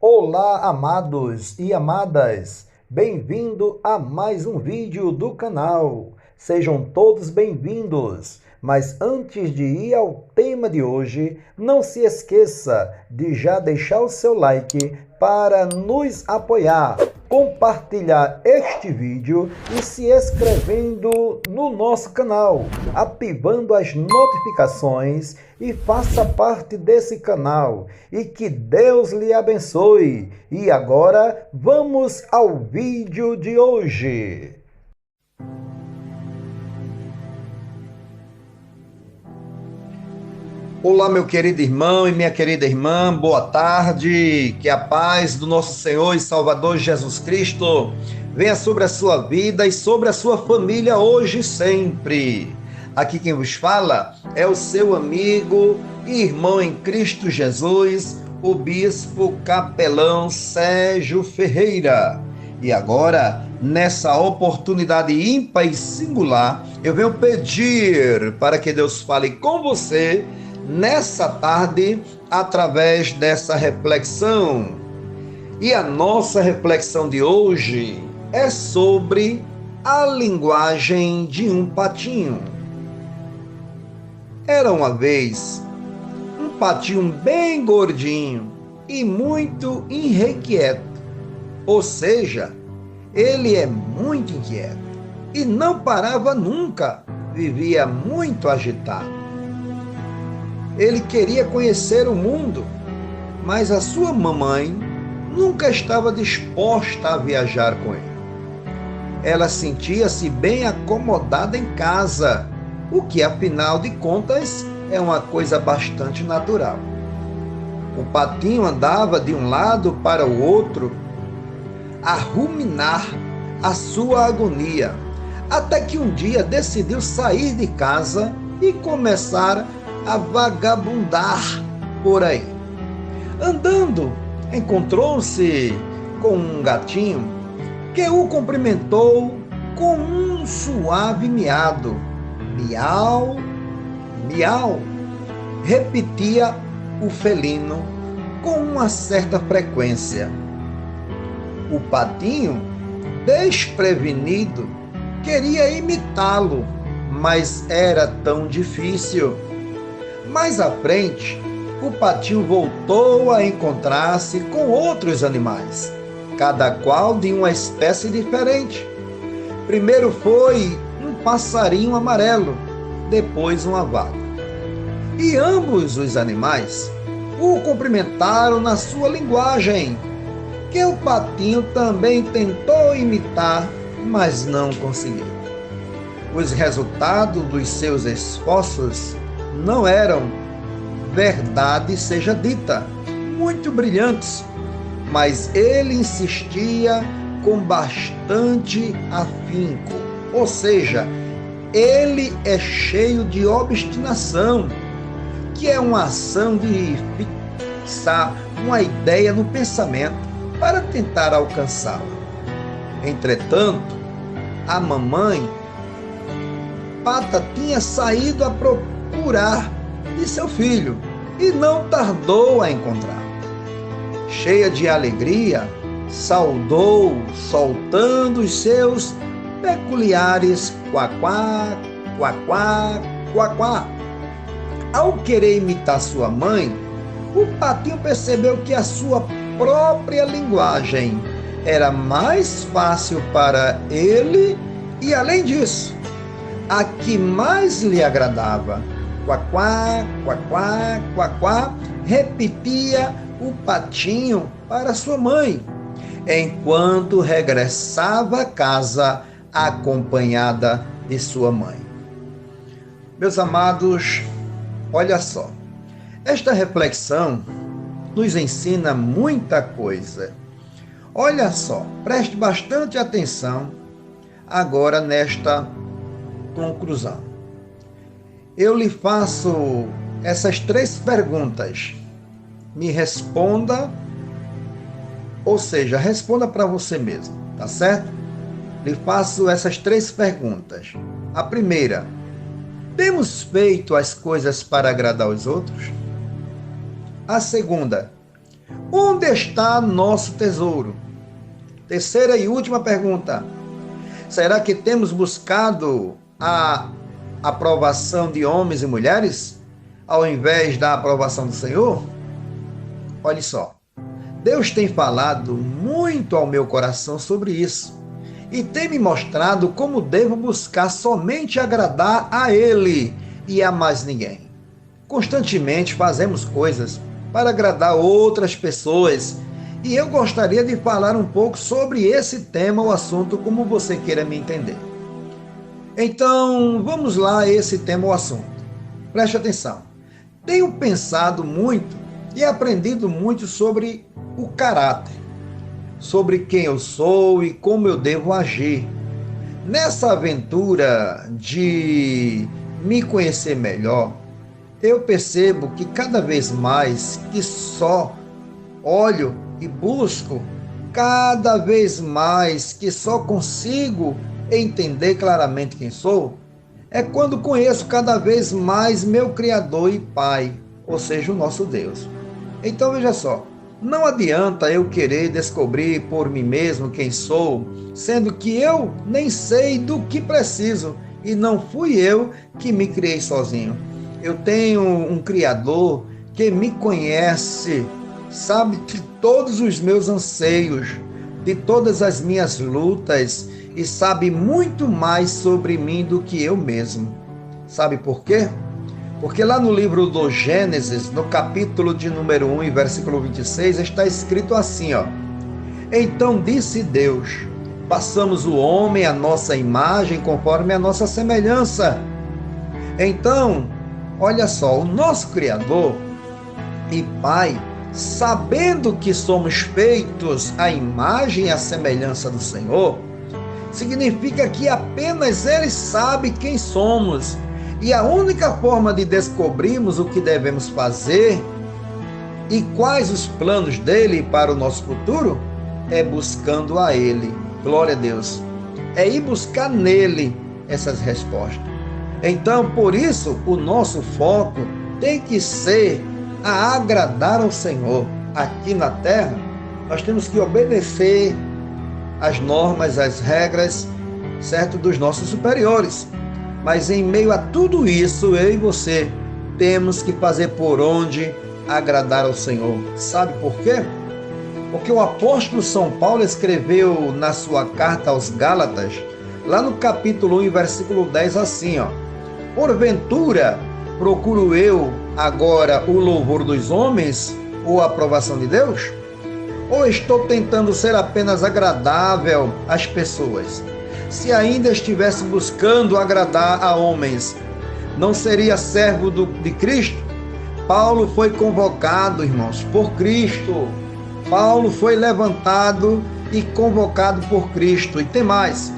Olá, amados e amadas! Bem-vindo a mais um vídeo do canal. Sejam todos bem-vindos. Mas antes de ir ao tema de hoje, não se esqueça de já deixar o seu like para nos apoiar, compartilhar este vídeo e se inscrevendo no nosso canal, ativando as notificações e faça parte desse canal. E que Deus lhe abençoe. E agora vamos ao vídeo de hoje. Olá, meu querido irmão e minha querida irmã, boa tarde. Que a paz do nosso Senhor e Salvador Jesus Cristo venha sobre a sua vida e sobre a sua família hoje e sempre. Aqui quem vos fala é o seu amigo e irmão em Cristo Jesus, o bispo capelão Sérgio Ferreira. E agora, nessa oportunidade ímpar e singular, eu venho pedir para que Deus fale com você nessa tarde, através dessa reflexão. E a nossa reflexão de hoje é sobre a linguagem de um patinho. Era uma vez um patinho bem gordinho e muito irrequieto, ou seja, ele é muito inquieto e não parava nunca, vivia muito agitado. Ele queria conhecer o mundo, mas a sua mamãe nunca estava disposta a viajar com ele. Ela sentia-se bem acomodada em casa, o que, afinal de contas, é uma coisa bastante natural. O patinho andava de um lado para o outro, a ruminar a sua agonia, até que um dia decidiu sair de casa e começar a vagabundar por aí. Andando, encontrou-se com um gatinho que o cumprimentou com um suave miado. Miau, miau, repetia o felino com uma certa frequência. O patinho, desprevenido, queria imitá-lo, mas era tão difícil. Mais à frente, o patinho voltou a encontrar-se com outros animais, cada qual de uma espécie diferente. Primeiro foi um passarinho amarelo, depois uma vaca. E ambos os animais o cumprimentaram na sua linguagem, que o patinho também tentou imitar, mas não conseguiu. Os resultados dos seus esforços não eram, verdade seja dita, muito brilhantes, mas ele insistia com bastante afinco, ou seja, ele é cheio de obstinação, que é uma ação de fixar uma ideia no pensamento para tentar alcançá-la. Entretanto, a mamãe Pata tinha saído a procurar de seu filho e não tardou a encontrar. Cheia de alegria, saudou, soltando os seus peculiares quaquá, quaquá, quaquá. Ao querer imitar sua mãe, o patinho percebeu que a sua própria linguagem era mais fácil para ele e, além disso, a que mais lhe agradava. Quaquá, quaquá, quaquá, repetia o patinho para sua mãe, enquanto regressava a casa acompanhada de sua mãe. Meus amados, olha só, esta reflexão nos ensina muita coisa. Olha só, preste bastante atenção agora nesta conclusão. Eu lhe faço essas 3 perguntas. Me responda, ou seja, responda para você mesmo, tá certo? Lhe faço essas 3 perguntas. A primeira: temos feito as coisas para agradar os outros? A segunda: Onde está nosso tesouro? Terceira e última pergunta. Será que temos buscado a aprovação de homens e mulheres, ao invés da aprovação do Senhor? Olhe só, Deus tem falado muito ao meu coração sobre isso e tem me mostrado como devo buscar somente agradar a Ele e a mais ninguém. Constantemente fazemos coisas para agradar outras pessoas e eu gostaria de falar um pouco sobre esse tema ou assunto, como você queira me entender. Então, vamos lá a esse tema ou assunto. Preste atenção. Tenho pensado muito e aprendido muito sobre o caráter, sobre quem eu sou e como eu devo agir. Nessa aventura de me conhecer melhor, eu percebo que cada vez mais que só olho e busco, cada vez mais que só consigo entender claramente quem sou, é quando conheço cada vez mais meu Criador e Pai, ou seja, o nosso Deus. Então veja só, não adianta eu querer descobrir por mim mesmo quem sou, sendo que eu nem sei do que preciso e não fui eu que me criei sozinho. Eu tenho um Criador que me conhece, sabe de todos os meus anseios, de todas as minhas lutas e sabe muito mais sobre mim do que eu mesmo. Sabe por quê? Porque lá no livro do Gênesis, no capítulo de número 1 e versículo 26, está escrito assim, ó: Então disse Deus, façamos o homem à nossa imagem, conforme a nossa semelhança. Então, olha só, o nosso Criador e Pai, sabendo que somos feitos à imagem e à semelhança do Senhor, significa que apenas Ele sabe quem somos. E a única forma de descobrirmos o que devemos fazer e quais os planos dele para o nosso futuro é buscando a Ele. Glória a Deus. É ir buscar nele essas respostas. Então, por isso, o nosso foco tem que ser a agradar ao Senhor. Aqui na terra, nós temos que obedecer às normas, às regras, certo, dos nossos superiores. Mas em meio a tudo isso, eu e você temos que fazer por onde agradar ao Senhor. Sabe por quê? Porque o apóstolo São Paulo escreveu na sua carta aos Gálatas, lá no capítulo 1, versículo 10, assim, ó: Porventura, procuro eu agora o louvor dos homens ou a aprovação de Deus? Ou estou tentando ser apenas agradável às pessoas? Se ainda estivesse buscando agradar a homens, não seria servo de Cristo? Paulo foi convocado, irmãos, por Cristo. Paulo foi levantado e convocado por Cristo. E tem mais.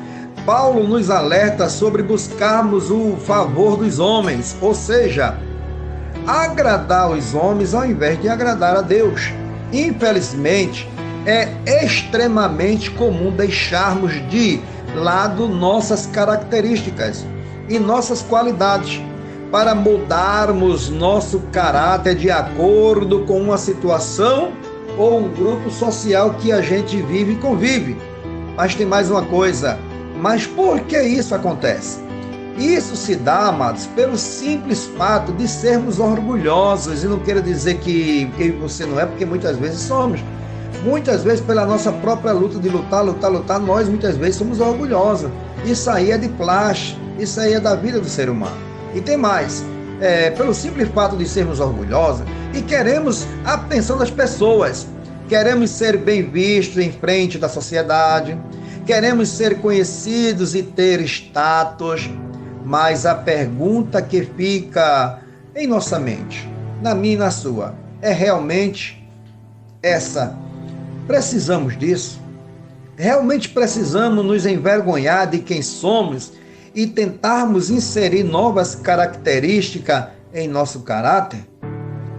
Paulo nos alerta sobre buscarmos o favor dos homens, ou seja, agradar os homens ao invés de agradar a Deus. Infelizmente, é extremamente comum deixarmos de lado nossas características e nossas qualidades para mudarmos nosso caráter de acordo com uma situação ou um grupo social que a gente vive e convive. Mas tem mais uma coisa. Mas por que isso acontece? Isso se dá, amados, pelo simples fato de sermos orgulhosos. E não quero dizer que eu e você não é, porque muitas vezes somos. Muitas vezes, pela nossa própria luta de lutar, nós muitas vezes somos orgulhosos. Isso aí é de plástico, isso aí é da vida do ser humano. E tem mais, pelo simples fato de sermos orgulhosos e queremos a atenção das pessoas, queremos ser bem vistos em frente da sociedade, queremos ser conhecidos e ter status, mas a pergunta que fica em nossa mente, na minha e na sua, é realmente essa: precisamos disso? Realmente precisamos nos envergonhar de quem somos e tentarmos inserir novas características em nosso caráter?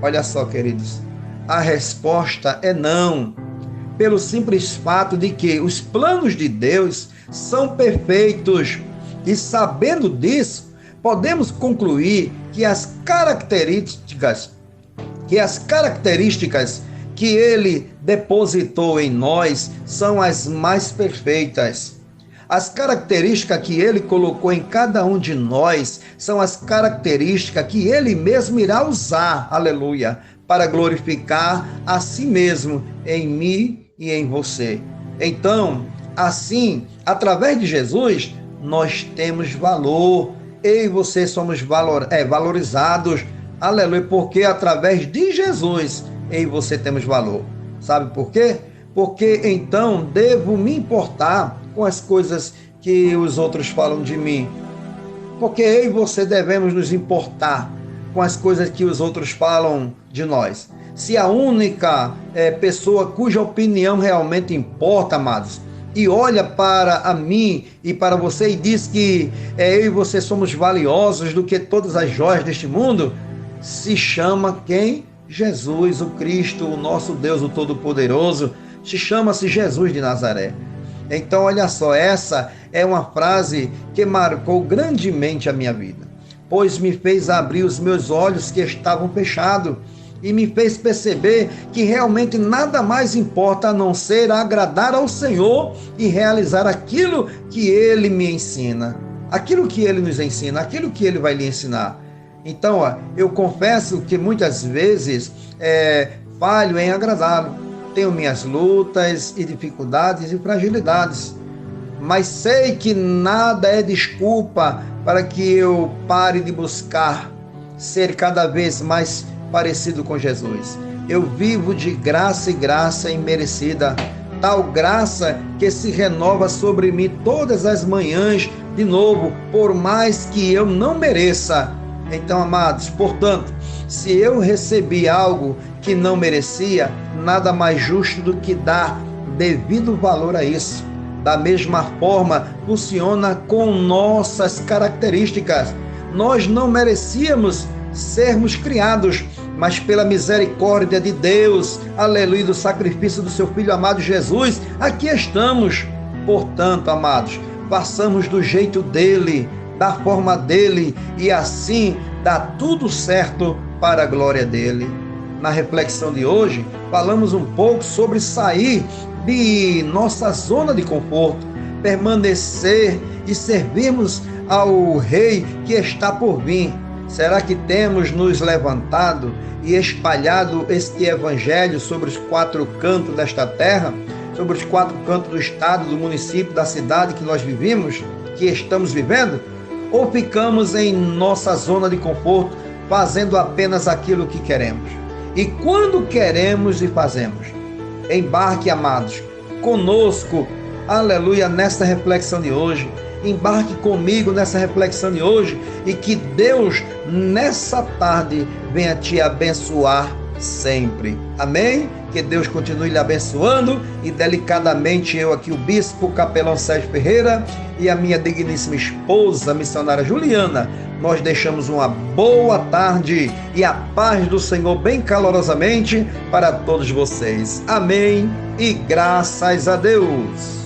Olha só, queridos, a resposta é não, pelo simples fato de que os planos de Deus são perfeitos e, sabendo disso, podemos concluir que as características que Ele depositou em nós são as mais perfeitas. As características que Ele colocou em cada um de nós são as características que Ele mesmo irá usar, aleluia, para glorificar a si mesmo em mim e em você. Então, assim, através de Jesus, nós temos valor. Eu e você somos valorizados, aleluia, porque através de Jesus, eu e você temos valor. Sabe por quê? Porque então devo me importar com as coisas que os outros falam de mim. Porque eu e você devemos nos importar com as coisas que os outros falam de nós. Se a única pessoa cuja opinião realmente importa, amados, e olha para a mim e para você e diz que eu e você somos valiosos do que todas as joias deste mundo, se chama quem? Jesus, o Cristo, o nosso Deus, o Todo-Poderoso, chama-se Jesus de Nazaré. Então, olha só, essa é uma frase que marcou grandemente a minha vida, pois me fez abrir os meus olhos que estavam fechados e me fez perceber que realmente nada mais importa a não ser agradar ao Senhor e realizar aquilo que Ele me ensina, aquilo que Ele nos ensina, aquilo que Ele vai lhe ensinar. Então, eu confesso que muitas vezes falho em agradá-lo. Tenho minhas lutas e dificuldades e fragilidades, mas sei que nada é desculpa para que eu pare de buscar ser cada vez mais parecido com Jesus. Eu vivo de graça e graça imerecida, tal graça que se renova sobre mim todas as manhãs de novo, por mais que eu não mereça. Então, amados, portanto, se eu recebi algo que não merecia, nada mais justo do que dar devido valor a isso. Da mesma forma, funciona com nossas características. Nós não merecíamos sermos criados, mas pela misericórdia de Deus, aleluia, do sacrifício do seu Filho amado Jesus, aqui estamos. Portanto, amados, façamos do jeito dele, da forma dele, e assim dá tudo certo para a glória dele. Na reflexão de hoje, falamos um pouco sobre sair de nossa zona de conforto, permanecer e servirmos ao Rei que está por vir. Será que temos nos levantado e espalhado este evangelho sobre os 4 cantos desta terra, sobre os 4 cantos do estado, do município, da cidade que nós vivemos, que estamos vivendo? Ou ficamos em nossa zona de conforto, fazendo apenas aquilo que queremos? E quando queremos e fazemos? Embarque, amados, conosco, aleluia, nesta reflexão de hoje. Embarque comigo nessa reflexão de hoje e que Deus, nessa tarde, venha te abençoar sempre. Amém? Que Deus continue lhe abençoando e delicadamente eu aqui, o Bispo Capelão Sérgio Ferreira e a minha digníssima esposa, missionária Juliana, nós deixamos uma boa tarde e a paz do Senhor bem calorosamente para todos vocês. Amém e graças a Deus.